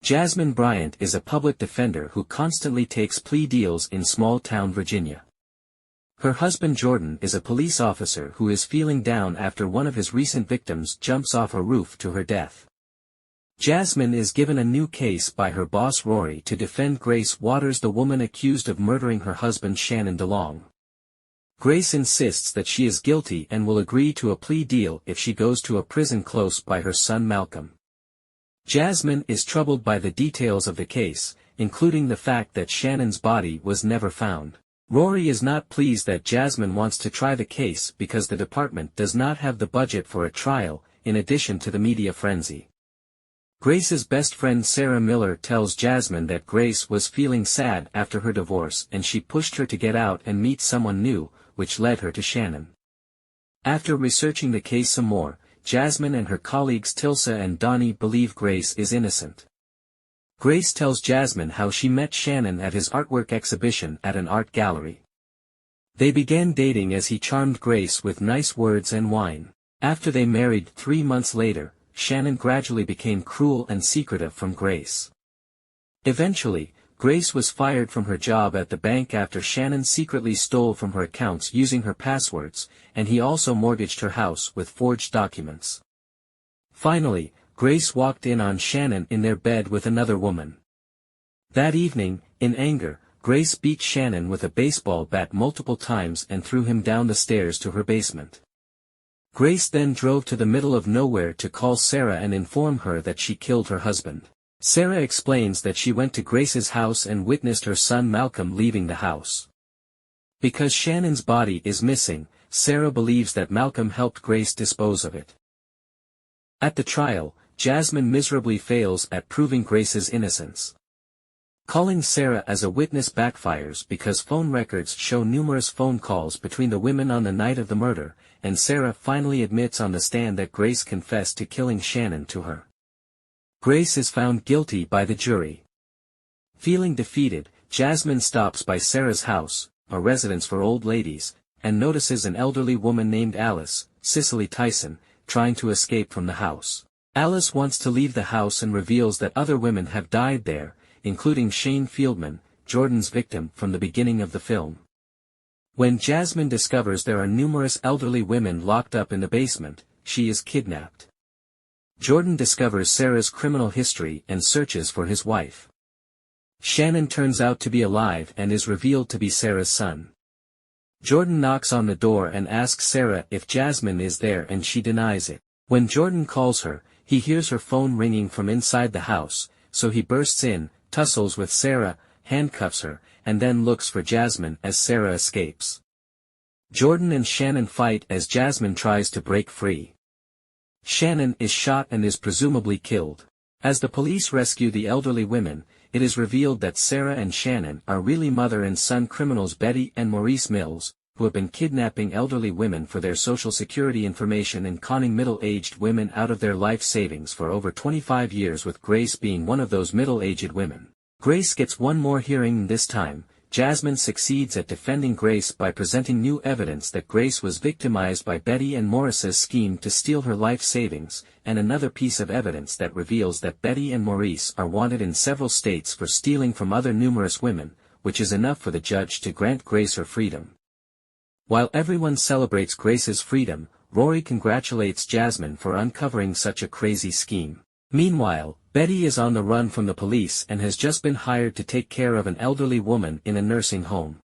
Jasmine Bryant is a public defender who constantly takes plea deals in small-town Virginia. Her husband Jordan is a police officer who is feeling down after one of his recent victims jumps off a roof to her death. Jasmine is given a new case by her boss Rory to defend Grace Waters, the woman accused of murdering her husband Shannon DeLong. Grace insists that she is guilty and will agree to a plea deal if she goes to a prison close by her son Malcolm. Jasmine is troubled by the details of the case, including the fact that Shannon's body was never found. Rory is not pleased that Jasmine wants to try the case because the department does not have the budget for a trial, in addition to the media frenzy. Grace's best friend Sarah Miller tells Jasmine that Grace was feeling sad after her divorce and she pushed her to get out and meet someone new, which led her to Shannon. After researching the case some more, Jasmine and her colleagues Tilsa and Donnie believe Grace is innocent. Grace tells Jasmine how she met Shannon at his artwork exhibition at an art gallery. They began dating as he charmed Grace with nice words and wine. After they married 3 months later, Shannon gradually became cruel and secretive from Grace. Eventually, Grace was fired from her job at the bank after Shannon secretly stole from her accounts using her passwords, and he also mortgaged her house with forged documents. Finally, Grace walked in on Shannon in their bed with another woman. That evening, in anger, Grace beat Shannon with a baseball bat multiple times and threw him down the stairs to her basement. Grace then drove to the middle of nowhere to call Sarah and inform her that she killed her husband. Sarah explains that she went to Grace's house and witnessed her son Malcolm leaving the house. Because Shannon's body is missing, Sarah believes that Malcolm helped Grace dispose of it. At the trial, Jasmine miserably fails at proving Grace's innocence. Calling Sarah as a witness backfires because phone records show numerous phone calls between the women on the night of the murder, and Sarah finally admits on the stand that Grace confessed to killing Shannon to her. Grace is found guilty by the jury. Feeling defeated, Jasmine stops by Sarah's house, a residence for old ladies, and notices an elderly woman named Alice, Cicely Tyson, trying to escape from the house. Alice wants to leave the house and reveals that other women have died there, including Shane Fieldman, Jordan's victim from the beginning of the film. When Jasmine discovers there are numerous elderly women locked up in the basement, she is kidnapped. Jordan discovers Sarah's criminal history and searches for his wife. Shannon turns out to be alive and is revealed to be Sarah's son. Jordan knocks on the door and asks Sarah if Jasmine is there and she denies it. When Jordan calls her, he hears her phone ringing from inside the house, so he bursts in, tussles with Sarah, handcuffs her, and then looks for Jasmine as Sarah escapes. Jordan and Shannon fight as Jasmine tries to break free. Shannon is shot and is presumably killed. As the police rescue the elderly women, it is revealed that Sarah and Shannon are really mother and son criminals Betty and Maurice Mills, who have been kidnapping elderly women for their social security information and conning middle-aged women out of their life savings for over 25 years, with Grace being one of those middle-aged women. Grace gets one more hearing. This time, Jasmine succeeds at defending Grace by presenting new evidence that Grace was victimized by Betty and Maurice's scheme to steal her life savings, and another piece of evidence that reveals that Betty and Maurice are wanted in several states for stealing from other numerous women, which is enough for the judge to grant Grace her freedom. While everyone celebrates Grace's freedom, Rory congratulates Jasmine for uncovering such a crazy scheme. Meanwhile, Betty is on the run from the police and has just been hired to take care of an elderly woman in a nursing home.